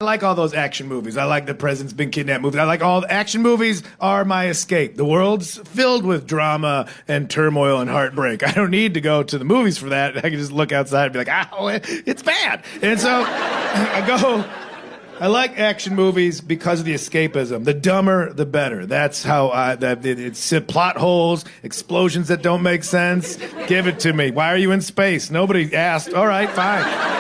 I like all those action movies. I like the president's been kidnapped movies. I like all the action movies are my escape. The world's filled with drama and turmoil and heartbreak. I don't need to go to the movies for that. I can just look outside and be like, "Ow, it's bad." And so I like action movies because of the escapism. The dumber, the better. That's how it's plot holes, explosions that don't make sense. Give it to me. Why are you in space? Nobody asked. All right, fine.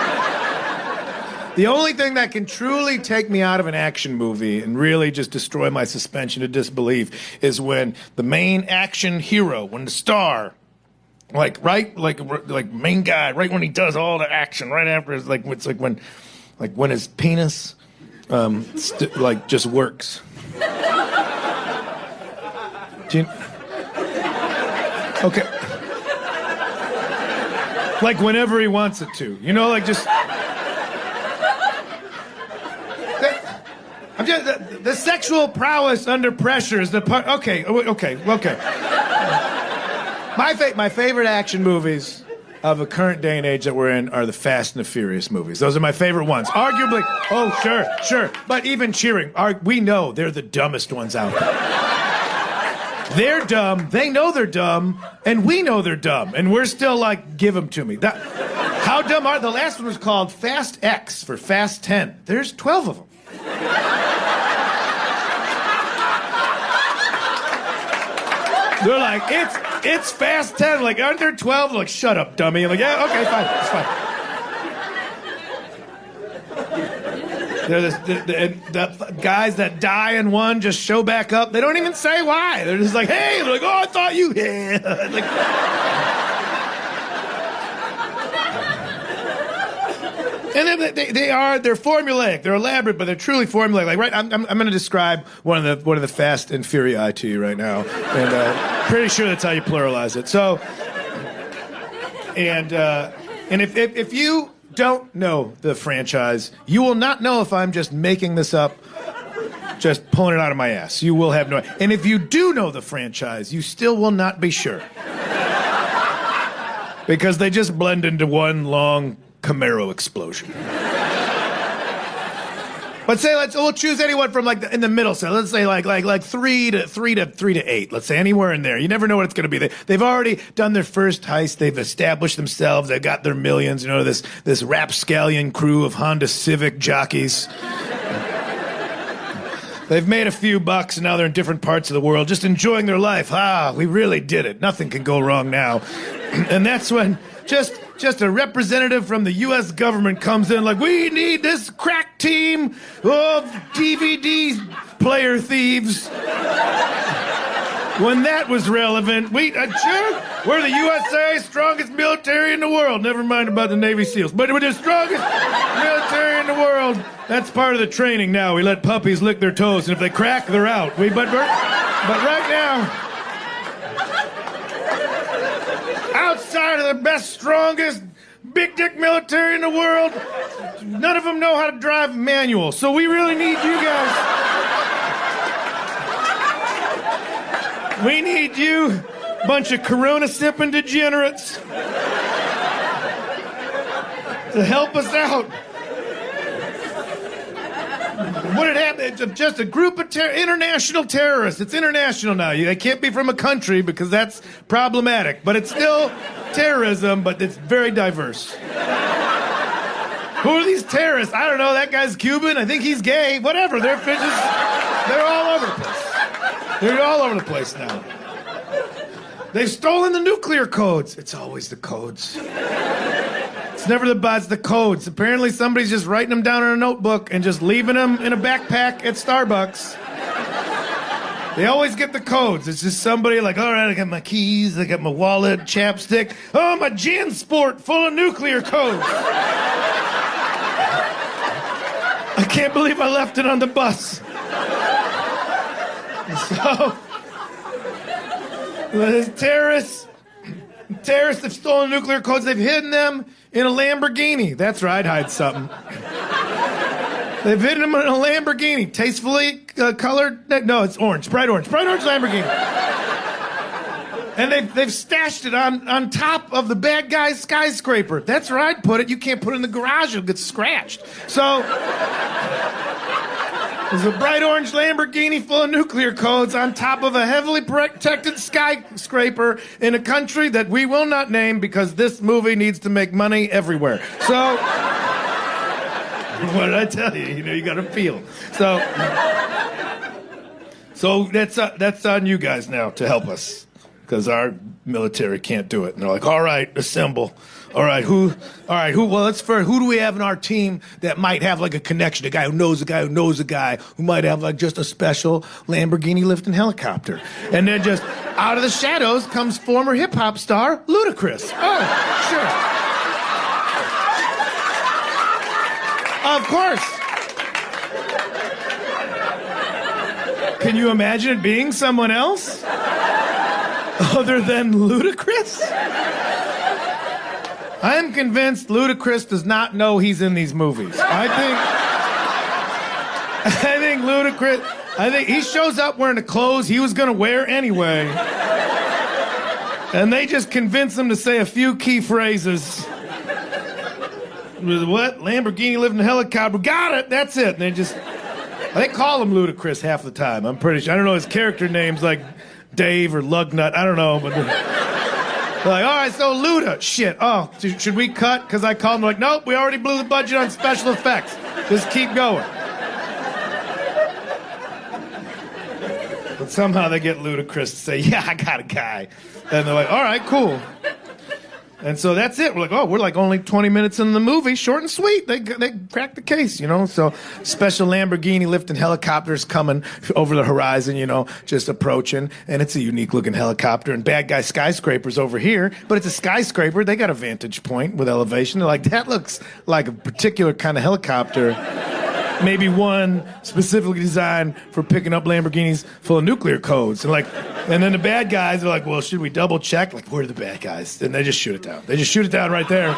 The only thing that can truly take me out of an action movie and really just destroy my suspension of disbelief is when the main action hero, when the star, like main guy, right when he does all the action, right after it's when his penis, just works. Okay. Like whenever he wants it to, just. The sexual prowess under pressure is the part. Okay. My favorite action movies of the current day and age that we're in are the Fast and the Furious movies. Those are my favorite ones. Arguably, sure. But even cheering, we know they're the dumbest ones out there. They're dumb, they know they're dumb, and we know they're dumb. And we're still like, give them to me. How dumb are the last one was called Fast X for Fast 10. There's 12 of them. They're like, it's Fast 10. Like, aren't there 12? They're like, shut up, dummy. I'm like, yeah, okay, fine, it's fine. The guys that die in one just show back up. They don't even say why. They're just like, hey. They're like, oh, I thought you. Yeah. Like, and then they're formulaic, they're elaborate, but they're truly formulaic. Like, right, I'm going to describe one of the Fast and Furii to you right now, and pretty sure that's how you pluralize it. So, and if you don't know the franchise, you will not know if I'm just making this up, just pulling it out of my ass. You will have no. And if you do know the franchise, you still will not be sure, because they just blend into one long Camaro explosion. But say we'll choose anyone from like in the middle. So let's say like 3 to 8. Let's say anywhere in there. You never know what it's going to be. They've already done their first heist. They've established themselves. They've got their millions. This rapscallion crew of Honda Civic jockeys. They've made a few bucks and now they're in different parts of the world, just enjoying their life. We really did it. Nothing can go wrong now. And that's when just a representative from the U.S. government comes in like, we need this crack team of DVD player thieves. When that was relevant, we're the USA, strongest military in the world. Never mind about the Navy SEALs, but we're the strongest military in the world. That's part of the training now. We let puppies lick their toes, and if they crack, they're out. But right now, outside of the best, strongest, big dick military in the world, none of them know how to drive manual. So we really need you guys. We need you, bunch of Corona sipping degenerates, to help us out. What had happened? It's just a group of international terrorists. It's international now. They can't be from a country because that's problematic. But it's still terrorism, but it's very diverse. Who are these terrorists? I don't know. That guy's Cuban. I think he's gay. Whatever. They're all over the place. They're all over the place now. They've stolen the nuclear codes. It's always the codes. It's never the bots, the codes. Apparently somebody's just writing them down in a notebook and just leaving them in a backpack at Starbucks. They always get the codes. It's just somebody like, all right, I got my keys, I got my wallet, chapstick. Oh, my JanSport full of nuclear codes. I can't believe I left it on the bus. So, the terrorists have stolen nuclear codes. They've hidden them in a Lamborghini. That's right, hide something. They've hidden them in a Lamborghini. Tastefully colored? No, it's orange. Bright orange Lamborghini. And they've stashed it on top of the bad guy's skyscraper. That's where I'd put it. You can't put it in the garage. It'll get scratched. So There's a bright orange Lamborghini full of nuclear codes on top of a heavily protected skyscraper in a country that we will not name because this movie needs to make money everywhere. So, what did I tell you? You know, you got to feel. So that's on you guys now to help us because our military can't do it. And they're like, all right, assemble. All right, who? Well, let's first. Who do we have in our team that might have like a connection? A guy who knows a guy who knows a guy who might have like just a special Lamborghini lifting helicopter. And then just out of the shadows comes former hip hop star Ludacris. Oh, sure. Of course. Can you imagine it being someone else other than Ludacris? I am convinced Ludacris does not know he's in these movies. I think Ludacris, he shows up wearing the clothes he was gonna wear anyway. And they just convince him to say a few key phrases. What? Lamborghini lived in a helicopter. Got it, that's it. And they call him Ludacris half the time, I'm pretty sure. I don't know his character names like Dave or Lugnut, I don't know, but... Like, all right, so Luda, shit. Oh, should we cut? Because I called them like, nope, we already blew the budget on special effects. Just keep going. But somehow they get Ludacris to say, yeah, I got a guy. And they're like, all right, cool. And so that's it. We're like, oh, we're like only 20 minutes in the movie. Short and sweet. They cracked the case, you know. So special Lamborghini lifting helicopters coming over the horizon, you know, just approaching. And it's a unique looking helicopter. And bad guy skyscrapers over here. But it's a skyscraper. They got a vantage point with elevation. They're like, that looks like a particular kind of helicopter. Maybe one specifically designed for picking up Lamborghinis full of nuclear codes. And then the bad guys are like, well, should we double check? Like, where are the bad guys? And they just shoot it down. They just shoot it down right there.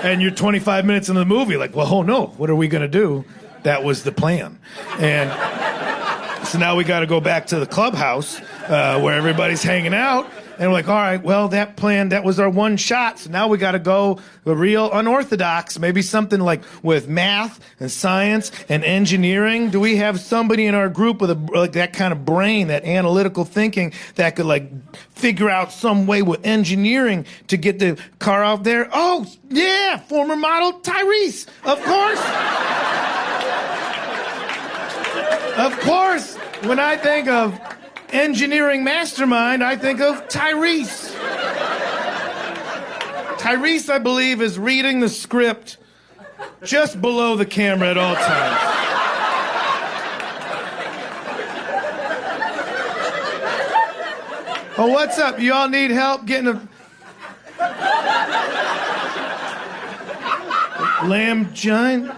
And you're 25 minutes into the movie, like, well, oh no, what are we gonna do? That was the plan. And so now we gotta go back to the clubhouse where everybody's hanging out. And we're like, all right, well, that plan, that was our one shot. So now we got to go the real unorthodox, maybe something like with math and science and engineering. Do we have somebody in our group with like that kind of brain, that analytical thinking that could like figure out some way with engineering to get the car out there? Oh, yeah, former model Tyrese, of course. Of course, when I think of engineering mastermind, I think of Tyrese. Tyrese, I believe, is reading the script just below the camera at all times. Oh, what's up? You all need help getting a lamb giant?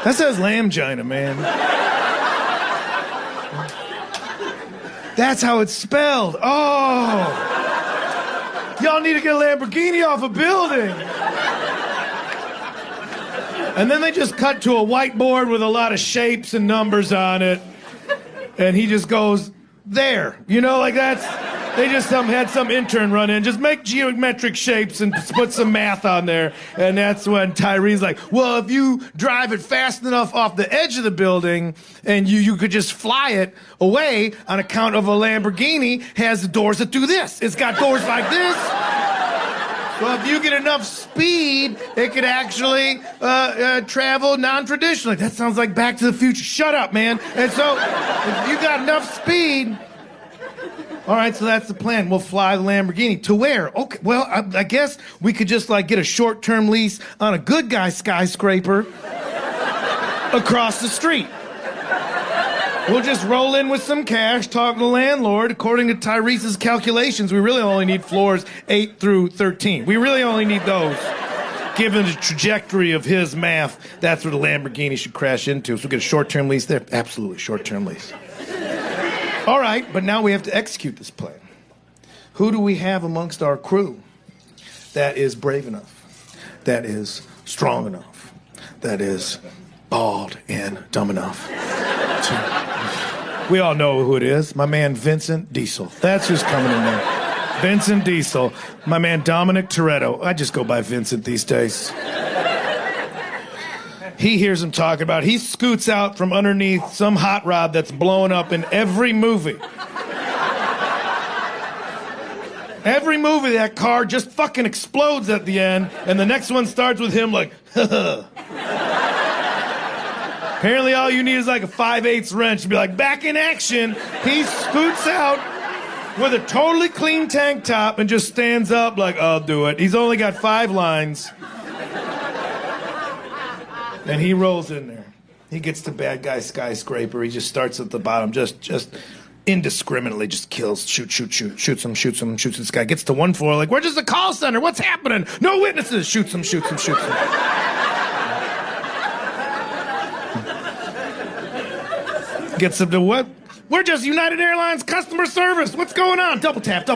That says Lamgina, man. That's how it's spelled. Oh. Y'all need to get a Lamborghini off a building. And then they just cut to a whiteboard with a lot of shapes and numbers on it. And he just goes, there. You know, like that's... They just had some intern run in, just make geometric shapes and put some math on there. And that's when Tyree's like, well, if you drive it fast enough off the edge of the building and you could just fly it away on account of a Lamborghini has the doors that do this. It's got doors like this. Well, if you get enough speed, it could actually travel non-traditionally. That sounds like Back to the Future. Shut up, man. And so if you got enough speed... All right, so that's the plan. We'll fly the Lamborghini. To where? Okay, well, I guess we could just, like, get a short-term lease on a good guy skyscraper across the street. We'll just roll in with some cash, talk to the landlord. According to Tyrese's calculations, we really only need floors 8 through 13. We really only need those. Given the trajectory of his math, that's where the Lamborghini should crash into. So we'll get a short-term lease there. Absolutely, short-term lease. All right, but now we have to execute this plan. Who do we have amongst our crew that is brave enough, that is strong enough, that is bald and dumb enough? We all know who it is. My man Vincent Diesel. That's who's coming in there. Vincent Diesel. My man Dominic Toretto. I just go by Vincent these days. He hears him talking about, he scoots out from underneath some hot rod that's blowing up in every movie. Every movie, that car just fucking explodes at the end, and the next one starts with him like, Apparently all you need is like a 5/8 wrench to be like, back in action. He scoots out with a totally clean tank top and just stands up like, I'll do it. He's only got 5 lines. And he rolls in there. He gets the bad guy skyscraper. He just starts at the bottom, just indiscriminately just kills, shoots him, shoots this guy. Gets to one floor, like, we're just a call center. What's happening? No witnesses. Shoots him. Gets him to what? We're just United Airlines customer service. What's going on? Double tap.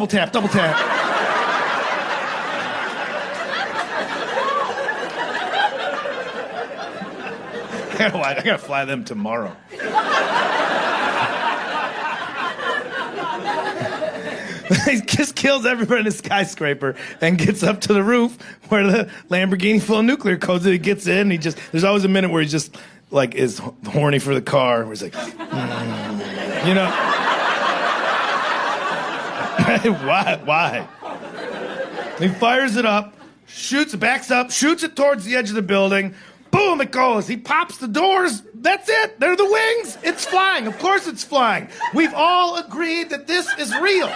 I gotta fly them tomorrow. He just kills everybody in the skyscraper and gets up to the roof where the Lamborghini full of nuclear codes. And he gets in. And there's always a minute where he just like is horny for the car. Where he's like, you know, why? He fires it up, backs up, shoots it towards the edge of the building. Boom, it goes. He pops the doors. That's it. They're the wings. It's flying. Of course it's flying. We've all agreed that this is real.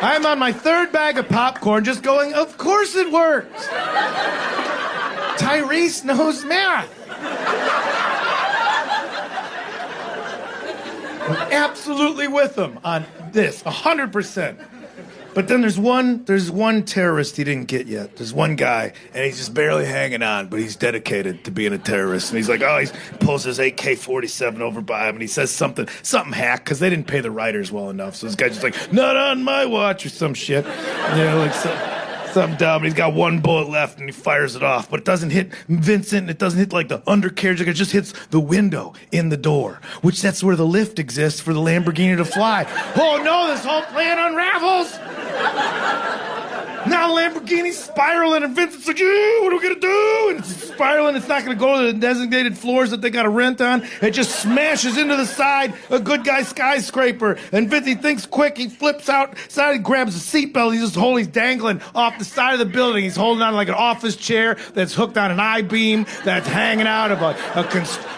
I'm on my 3rd bag of popcorn just going, of course it works. Tyrese knows math. I'm absolutely with him on this, 100%. But then there's one terrorist he didn't get yet. There's one guy, and he's just barely hanging on, but he's dedicated to being a terrorist. And he's like, he pulls his AK-47 over by him, and he says something hack, because they didn't pay the writers well enough. So this guy's just like, not on my watch, or some shit. You know, like something dumb. And he's got one bullet left, and he fires it off. But it doesn't hit Vincent, it doesn't hit like the undercarriage. It just hits the window in the door, which that's where the lift exists for the Lamborghini to fly. Oh no, this whole plan unravels. Now Lamborghini's spiraling, and Vincent's like, what are we gonna do? And it's spiraling, it's not gonna go to the designated floors that they gotta rent on. It just smashes into the side, a good guy skyscraper. And Vincent thinks quick, he flips outside, he grabs a seatbelt, he's dangling off the side of the building. He's holding on like an office chair that's hooked on an I-beam that's hanging out of a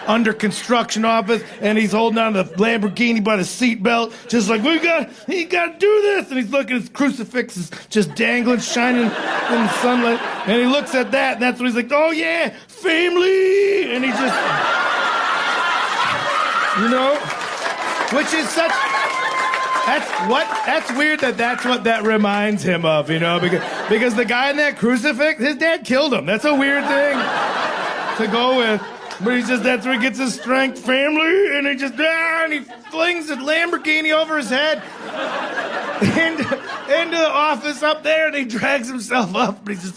under construction office, and he's holding on to the Lamborghini by the seatbelt, just like, he gotta do this. And he's looking at his crucifixes just dangling, shining in the sunlight, and he looks at that, and that's when he's like, oh yeah, family, and he just, you know, which is such, that's weird that's what that reminds him of, you know, because the guy in that crucifix, his dad killed him. That's a weird thing to go with. But that's where he gets his strength, family, and he flings the Lamborghini over his head into the office up there, and he drags himself up, and he's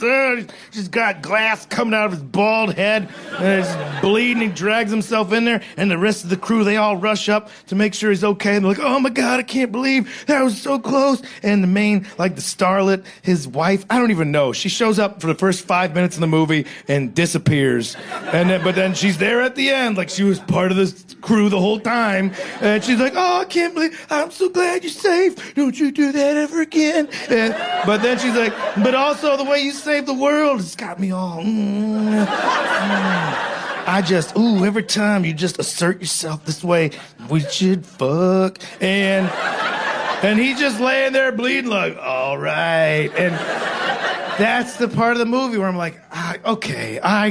just got glass coming out of his bald head, and he's bleeding. He drags himself in there, and the rest of the crew, they all rush up to make sure he's okay, and they're like, oh my God, I can't believe that was so close. And the main, like the starlet, his wife, I don't even know, she shows up for the first 5 minutes in the movie and disappears, but then she's there at the end, like she was part of this crew the whole time, and she's like, oh, I can't believe, I'm so glad you're safe, don't you do that ever again. But then she's like, but also the way you saved the world has got me all, every time you just assert yourself this way, we should fuck. And he just laying there bleeding like, all right. And that's the part of the movie where I'm like, okay, I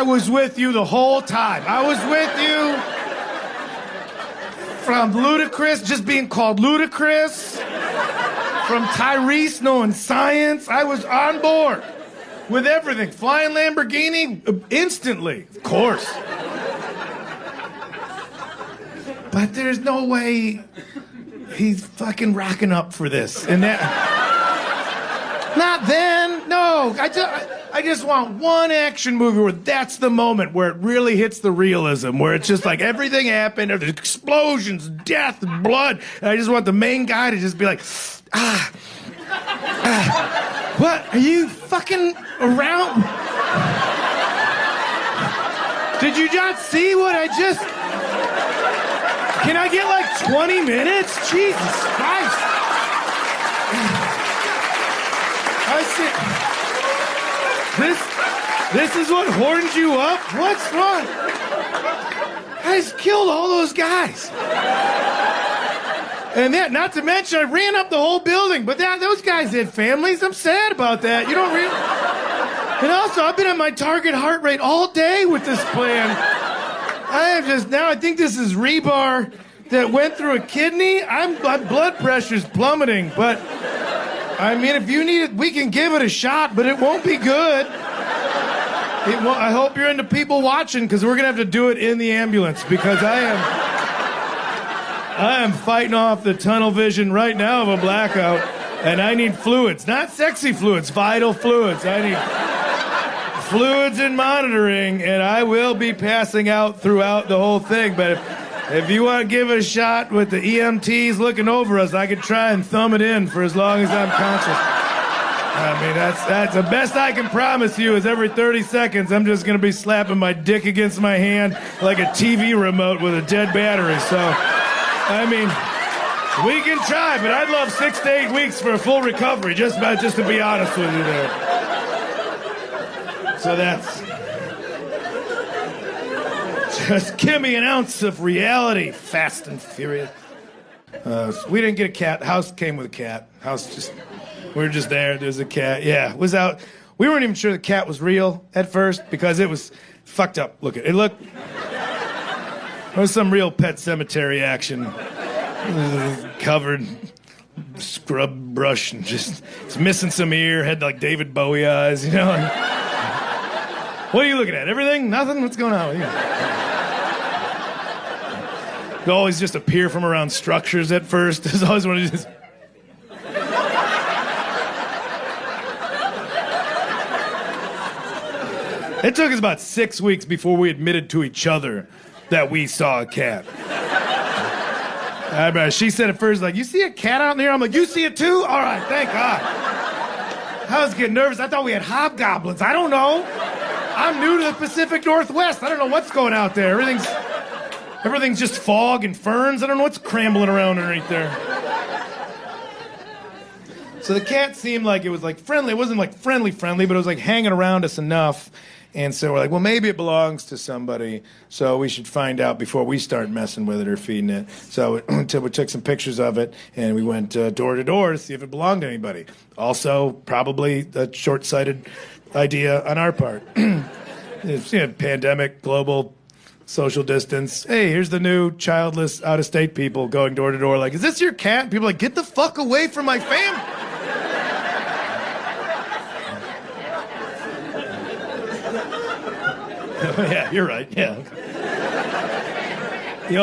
was with you the whole time. I was with you from Ludacris just being called Ludacris, from Tyrese knowing science. I was on board with everything. Flying Lamborghini, instantly, of course. But there's no way he's fucking rocking up for this. And that... Not then. No. I just want one action movie where that's the moment where it really hits the realism, where it's just like everything happened, there's explosions, death, blood. And I just want the main guy to just be like, what? Are you fucking around? Did you not see what I just... Can I get like 20 minutes? Jesus Christ. I see. This is what horns you up? What's wrong? I just killed all those guys. And that, not to mention, I ran up the whole building, but those guys had families. I'm sad about that. You don't really... And also, I've been at my target heart rate all day with this plan. I think this is rebar that went through a kidney. My blood pressure's plummeting, but I mean, if you need it, we can give it a shot, but it won't be good. I hope you're into people watching, because we're gonna have to do it in the ambulance, because I am fighting off the tunnel vision right now of a blackout, and I need fluids, not sexy fluids, vital fluids. I need fluids and monitoring, and I will be passing out throughout the whole thing. But if you want to give it a shot with the EMTs looking over us, I could try and thumb it in for as long as I'm conscious. I mean, that's the best I can promise you is every 30 seconds I'm just going to be slapping my dick against my hand like a TV remote with a dead battery. So, I mean, we can try, but I'd love 6 to 8 weeks for a full recovery, just to be honest with you there. So that's... Just give me an ounce of reality, Fast and Furious. We didn't get a cat. House came with a cat. We were just there. There's a cat. Yeah, it was out. We weren't even sure the cat was real at first because it was fucked up. Look at it. There was some real Pet Cemetery action. Covered scrub brush and just it's missing some ear. Had like David Bowie eyes, you know. What are you looking at? Everything? Nothing? What's going on with you? They always just appear from around structures at first. There's always one of these. It took us about 6 weeks before we admitted to each other that we saw a cat. I remember she said at first, like, you see a cat out there? I'm like, you see it too? All right, thank God. I was getting nervous. I thought we had hobgoblins. I don't know. I'm new to the Pacific Northwest. I don't know what's going out there. Everything's just fog and ferns. I don't know what's crambling around underneath there. So the cat seemed like it was like friendly. It wasn't like friendly, but it was like hanging around us enough. And so we're like, well, maybe it belongs to somebody, so we should find out before we start messing with it or feeding it. So until we took some pictures of it, and we went door to door to see if it belonged to anybody. Also, probably a short-sighted idea on our part. It's, pandemic, global, social distance. Hey, here's the new childless, out-of-state people going door to door like, is this your cat? People are like, get the fuck away from my family. Yeah, you're right. Yeah. The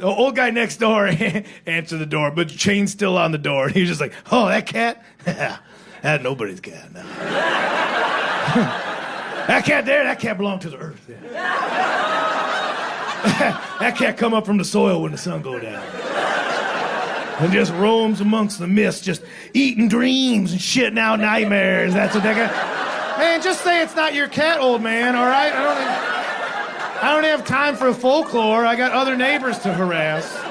old guy next door answered the door, but the chain's still on the door. He was just like, oh, that cat? That's nobody's cat. No. That cat there, that cat belonged to the earth. Yeah. That cat come up from the soil when the sun go down. And just roams amongst the mist, just eating dreams and shitting out nightmares. That's what that guy... Man, just say it's not your cat, old man, all right? I don't have time for folklore. I got other neighbors to harass.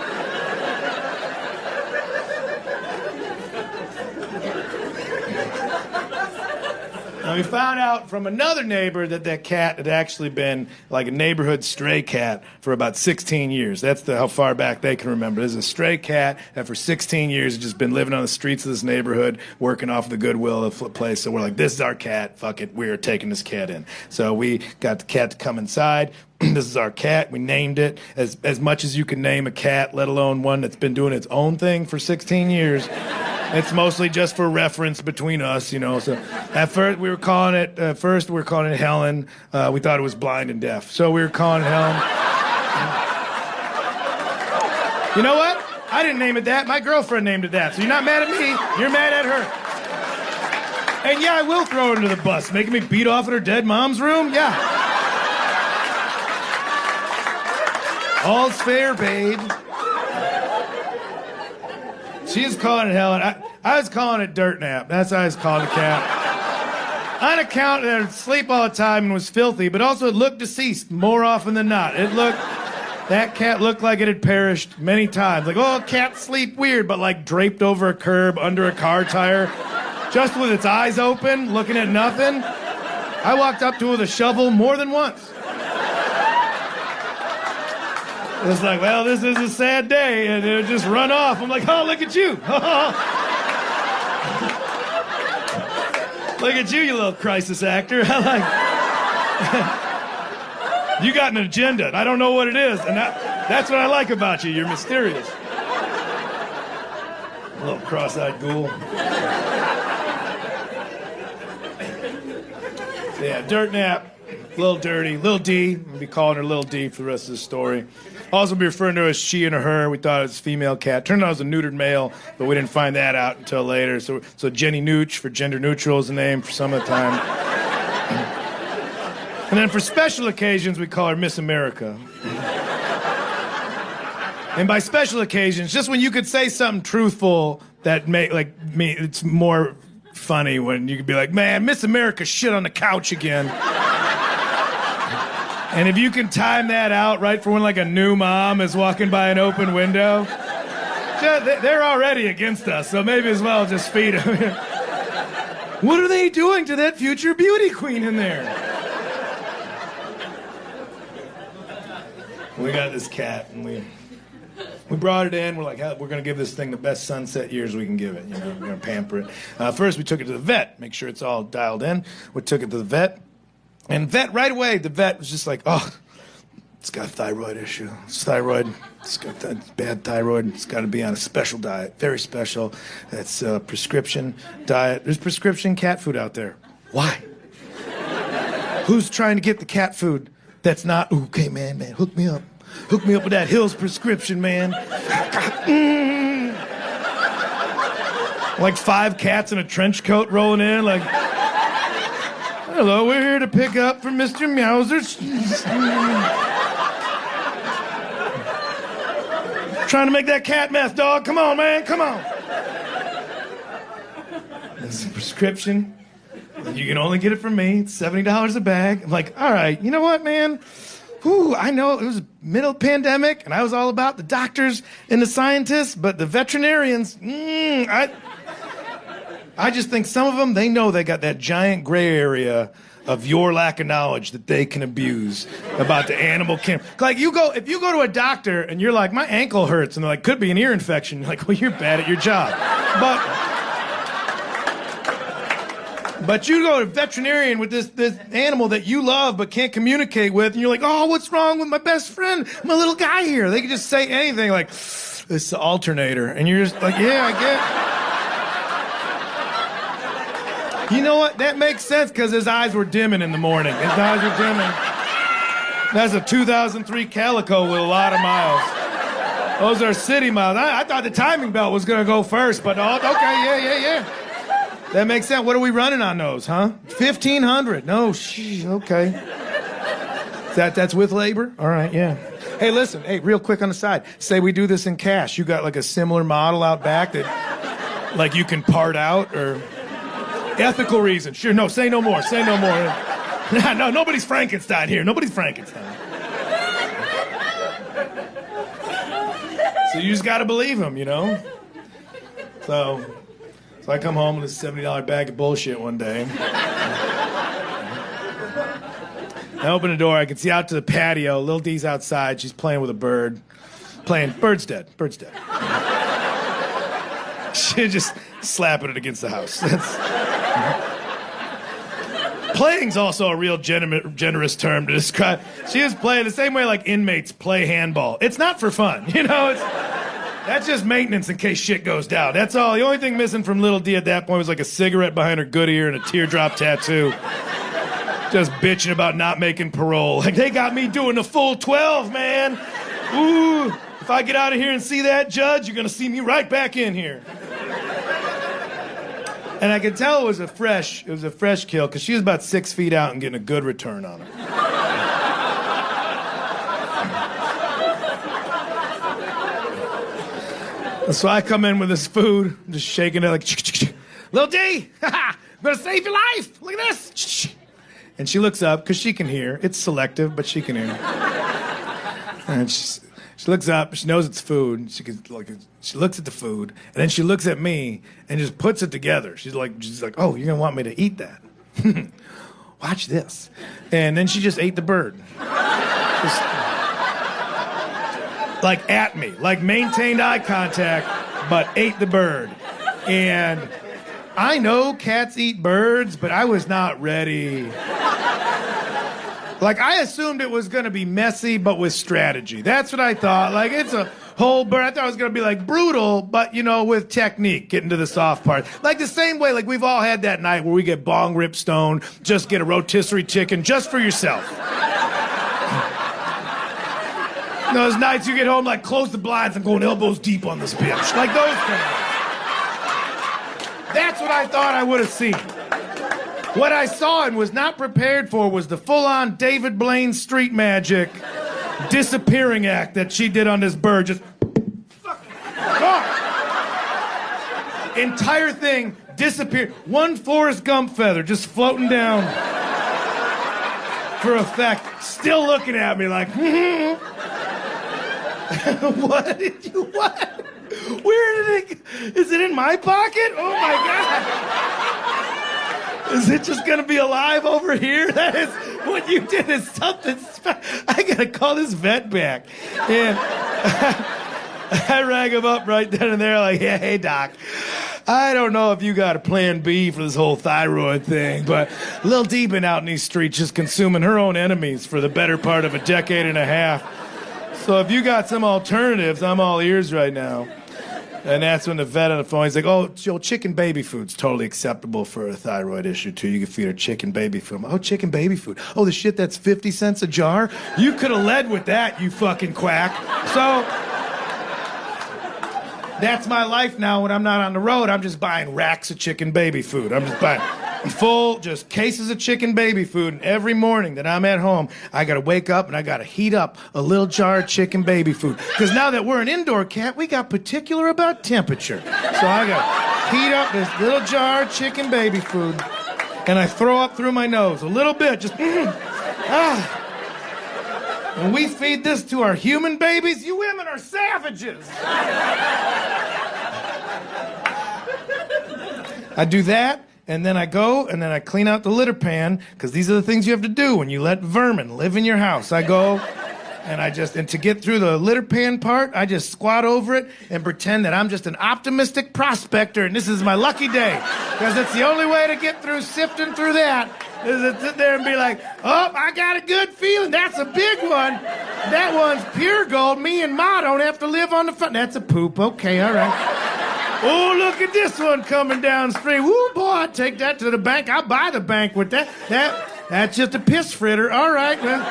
Now, we found out from another neighbor that cat had actually been like a neighborhood stray cat for about 16 years. That's how far back they can remember. There's a stray cat that for 16 years has just been living on the streets of this neighborhood, working off the goodwill of the place. So we're like, this is our cat. Fuck it. We're taking this cat in. So we got the cat to come inside. This is our cat. We named it as much as you can name a cat, let alone one that's been doing its own thing for 16 years. It's mostly just for reference between us, So at first we were calling it Helen. We thought it was blind and deaf, so we were calling it Helen. You know what? I didn't name it that. My girlfriend named it that. So you're not mad at me. You're mad at her. And yeah, I will throw her into the bus. Making me beat off at her dead mom's room? Yeah. All's fair, babe. She is calling it hell. I was calling it dirt nap. That's how I was calling the cat. On account that it sleep all the time and was filthy, but also it looked deceased more often than not. That cat looked like it had perished many times. Like, oh, cats sleep weird, but like draped over a curb under a car tire, just with its eyes open, looking at nothing. I walked up to it with a shovel more than once. It was like, well, this is a sad day, and it would just run off. I'm like, oh, look at you. Look at you little crisis actor. You got an agenda, and I don't know what it is, and that's what I like about you. You're mysterious. A little cross-eyed ghoul. So yeah, dirt nap, Lil Dirty, Lil D. We'll be calling her Lil D for the rest of the story. Also be referring to her as she and her. We thought it was a female cat. Turned out it was a neutered male, but we didn't find that out until later. So Jenny Nooch for gender neutral is the name for some of the time. And then for special occasions, we call her Miss America. And by special occasions, just when you could say something truthful that it's more funny when you could be like, man, Miss America shit on the couch again. And if you can time that out right for when like a new mom is walking by an open window, they're already against us, so maybe as well just feed them. What are they doing to that future beauty queen in there? We got this cat, and we brought it in. We're like, we're going to give this thing the best sunset years we can give it. You know, we're going to pamper it. First, we took it to the vet, make sure it's all dialed in. We took it to the vet, and right away, the vet was just like, oh, it's got a thyroid issue. It's thyroid. It's got bad thyroid. It's got to be on a special diet, very special. It's a prescription diet. There's prescription cat food out there. Why? Who's trying to get the cat food that's not, okay, man, hook me up. Hook me up with that Hill's prescription, man. Like 5 cats in a trench coat rolling in, like, hello, we're here to pick up for Mr. Meowser's. Trying to make that cat meth, dog. Come on, man, come on. This is a prescription. You can only get it from me. It's $70 a bag. I'm like, all right, you know what, man? Whew, I know it was middle pandemic, and I was all about the doctors and the scientists, but the veterinarians, I just think some of them, they know they got that giant gray area of your lack of knowledge that they can abuse about the animal care. Like, if you go to a doctor and you're like, my ankle hurts, and they're like, could be an ear infection. You're like, well, you're bad at your job. But you go to a veterinarian with this animal that you love but can't communicate with, and you're like, oh, what's wrong with my best friend, my little guy here? They can just say anything like, it's the alternator. And you're just like, yeah, I get it. You know what? That makes sense because his eyes were dimming in the morning. His eyes were dimming. That's a 2003 Calico with a lot of miles. Those are city miles. I thought the timing belt was going to go first, but okay, yeah. That makes sense. What are we running on those, huh? 1,500. No, okay. That's with labor? All right, yeah. Hey, listen, real quick on the side. Say we do this in cash. You got like a similar model out back that like you can part out or ethical reasons. Sure, no, say no more. Say no more. No, nobody's Frankenstein here. Nobody's Frankenstein. So you just got to believe him, you know? So I come home with a $70 bag of bullshit one day. I open the door. I can see out to the patio. Lil D's outside. She's playing with a bird. Bird's dead. She's just slapping it against the house. Playing's also a real generous term to describe. She was playing the same way like inmates play handball. It's not for fun, you know? That's just maintenance in case shit goes down. That's all. The only thing missing from Little D at that point was like a cigarette behind her good ear and a teardrop tattoo. Just bitching about not making parole. Like, they got me doing the full 12, man. Ooh, if I get out of here and see that judge, you're going to see me right back in here. And I could tell it was a fresh kill because she was about 6 feet out and getting a good return on her. So I come in with this food, just shaking it like, Lil D, I'm gonna save your life. Look at this. And she looks up because she can hear. It's selective, but she can hear. And she looks up. She knows it's food. She looks at the food, and then she looks at me and just puts it together. She's like, oh, you're gonna want me to eat that? Watch this. And then she just ate the bird. Like at me, like maintained eye contact, but ate the bird. And I know cats eat birds, but I was not ready. Like, I assumed it was gonna be messy, but with strategy. That's what I thought. Like, it's a whole bird. I thought it was gonna be like brutal, but with technique, getting to the soft part. Like the same way, like we've all had that night where we get bong rip stoned, just get a rotisserie chicken just for yourself. Those nights you get home, like, close the blinds and going elbows deep on this bitch. Like those kind of. That's what I thought I would have seen. What I saw and was not prepared for was the full-on David Blaine street magic disappearing act that she did on this bird. Just gone. Entire thing disappeared. One Forrest Gump feather just floating down for effect. Still looking at me like, What? Where did it? Is it in my pocket? Oh my God! Is it just gonna be alive over here? That is what you did. Is something special. I gotta call this vet back. And I rang him up right then and there, like, yeah, hey doc. I don't know if you got a plan B for this whole thyroid thing, but Lil D been out in these streets just consuming her own enemies for the better part of a decade and a half. So if you got some alternatives, I'm all ears right now. And that's when the vet on the phone, he's like, oh, chicken baby food's totally acceptable for a thyroid issue, too. You can feed her chicken baby food. Oh, chicken baby food. Oh, the shit that's 50 cents a jar? You could have led with that, you fucking quack. So that's my life now when I'm not on the road. I'm just buying racks of chicken baby food. I'm just buying full, just cases of chicken baby food. And every morning that I'm at home, I gotta wake up and I gotta heat up a little jar of chicken baby food. Because now that we're an indoor cat, we got particular about temperature. So I gotta heat up this little jar of chicken baby food. And I throw up through my nose a little bit, just When we feed this to our human babies, you women are savages. I do that. And then I go, and then I clean out the litter pan, because these are the things you have to do when you let vermin live in your house. I go, and to get through the litter pan part, I just squat over it and pretend that I'm just an optimistic prospector, and this is my lucky day. Because it's the only way to get through sifting through that, is to sit there and be like, oh, I got a good feeling. That's a big one. That one's pure gold. Me and Ma don't have to live on the front. That's a poop. Okay, all right. Oh, look at this one coming downstream. Woo, boy, I'd take that to the bank. I'll buy the bank with that. That's just a piss fritter. All right, well,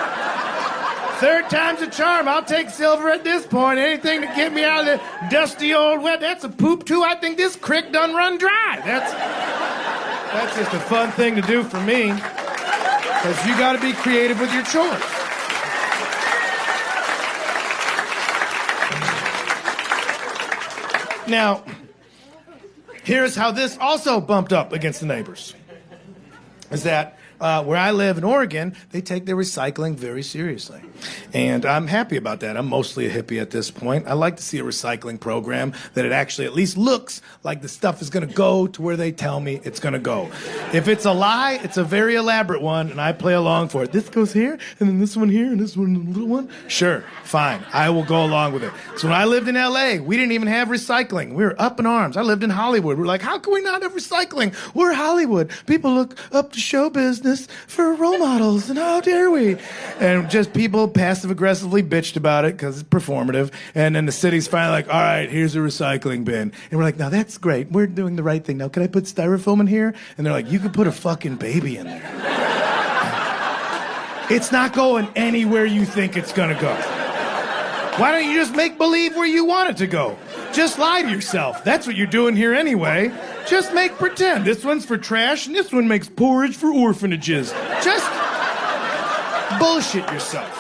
third time's a charm. I'll take silver at this point. Anything to get me out of the dusty old wet. That's a poop, too. I think this creek done run dry. That's just a fun thing to do for me, because you got to be creative with your chores. Now, here's how this also bumped up against the neighbors. Is that where I live in Oregon, they take their recycling very seriously. And I'm happy about that. I'm mostly a hippie at this point. I like to see a recycling program that it actually at least looks like the stuff is going to go to where they tell me it's going to go. If it's a lie, it's a very elaborate one, and I play along for it. This goes here, and then this one here, and this one, and the little one. Sure, fine. I will go along with it. So when I lived in L.A., we didn't even have recycling. We were up in arms. I lived in Hollywood. We're like, how can we not have recycling? We're Hollywood. People look up to show business for role models, and how dare we? And just people passive-aggressively bitched about it because it's performative. And then the city's finally like, all right, here's a recycling bin. And we're like, now that's great. We're doing the right thing. Now, can I put styrofoam in here? And they're like, you could put a fucking baby in there. It's not going anywhere you think it's going to go. Why don't you just make believe where you want it to go? Just lie to yourself. That's what you're doing here anyway. Just make pretend. This one's for trash and this one makes porridge for orphanages. Just bullshit yourself.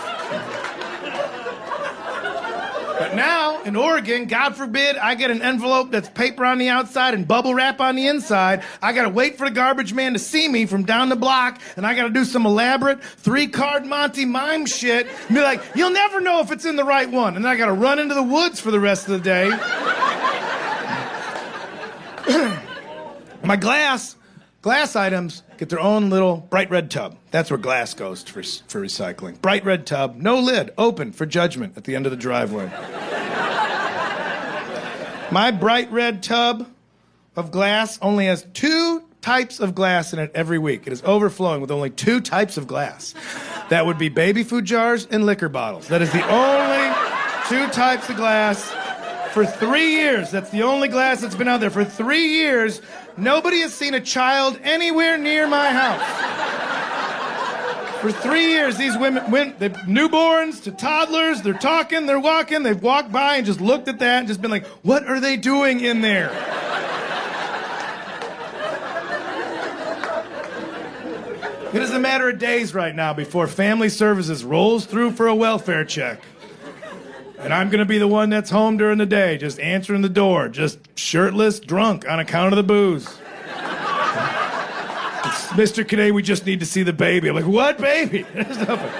But now, in Oregon, God forbid, I get an envelope that's paper on the outside and bubble wrap on the inside. I gotta wait for the garbage man to see me from down the block, and I gotta do some elaborate 3-card Monty mime shit and be like, you'll never know if it's in the right one. And then I gotta run into the woods for the rest of the day. My glass items get their own little bright red tub. That's where glass goes for recycling. Bright red tub, no lid, open for judgment at the end of the driveway. My bright red tub of glass only has 2 types of glass in it every week. It is overflowing with only 2 types of glass. That would be baby food jars and liquor bottles. That is the only 2 types of glass. For 3 years, that's the only glass that's been out there. For 3 years, nobody has seen a child anywhere near my house. For 3 years, these women went, they're newborns to toddlers, they're talking, they're walking, they've walked by and just looked at that and just been like, what are they doing in there? It is a matter of days right now before Family Services rolls through for a welfare check. And I'm going to be the one that's home during the day, just answering the door, just shirtless, drunk on account of the booze. Mr. Kinane, we just need to see the baby. I'm like, what baby? There's nothing.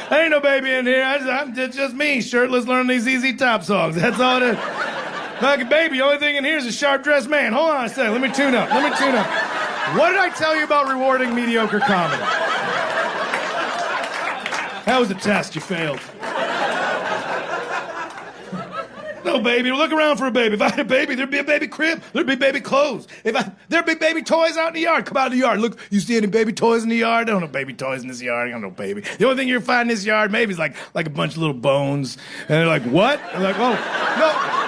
There ain't no baby in here. It's just me, shirtless, learning these ZZ Top songs. That's all it is. Like a baby, the only thing in here is a sharp-dressed man. Hold on a second. Let me tune up. What did I tell you about rewarding mediocre comedy? That was a test. You failed. No baby. Look around for a baby. If I had a baby, there'd be a baby crib. There'd be baby clothes. There'd be baby toys out in the yard. Come out in the yard. Look, you see any baby toys in the yard? I don't know baby toys in this yard. I don't know baby. The only thing you're finding in this yard maybe is like a bunch of little bones. And they're like, what? I'm like, oh, no.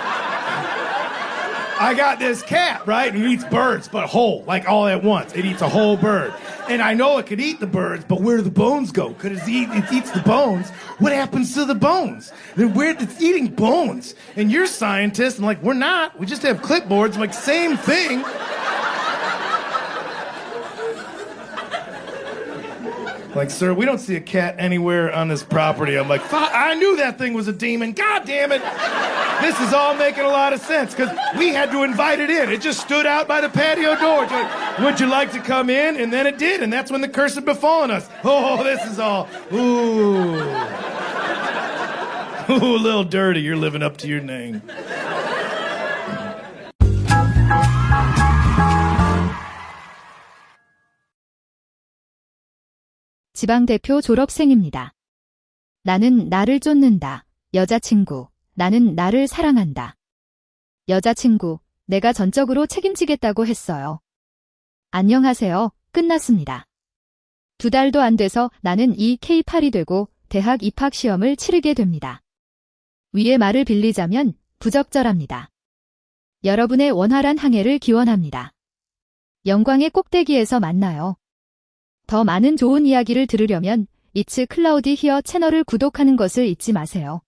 I got this cat, right? And it eats birds, but whole, like all at once. It eats a whole bird. And I know it could eat the birds, but where do the bones go? Because it eats the bones. What happens to the bones? It's eating bones. And you're scientists, and like, we're not. We just have clipboards. I'm like, same thing. Like, sir, we don't see a cat anywhere on this property. I'm like, I knew that thing was a demon. God damn it. This is all making a lot of sense because we had to invite it in. It just stood out by the patio door. It's like, would you like to come in? And then it did. And that's when the curse had befallen us. Oh, this is all. Ooh. Ooh, a little dirty. You're living up to your name. 지방대표 졸업생입니다. 나는 나를 쫓는다. 여자친구, 나는 나를 사랑한다. 여자친구, 내가 전적으로 책임지겠다고 했어요. 안녕하세요. 끝났습니다. 2달도 안 돼서 나는 이 K8이 되고 대학 입학 시험을 치르게 됩니다. 위의 말을 빌리자면 부적절합니다. 여러분의 원활한 항해를 기원합니다. 영광의 꼭대기에서 만나요. 더 많은 좋은 이야기를 들으려면 It's Cloudy Here 채널을 구독하는 것을 잊지 마세요.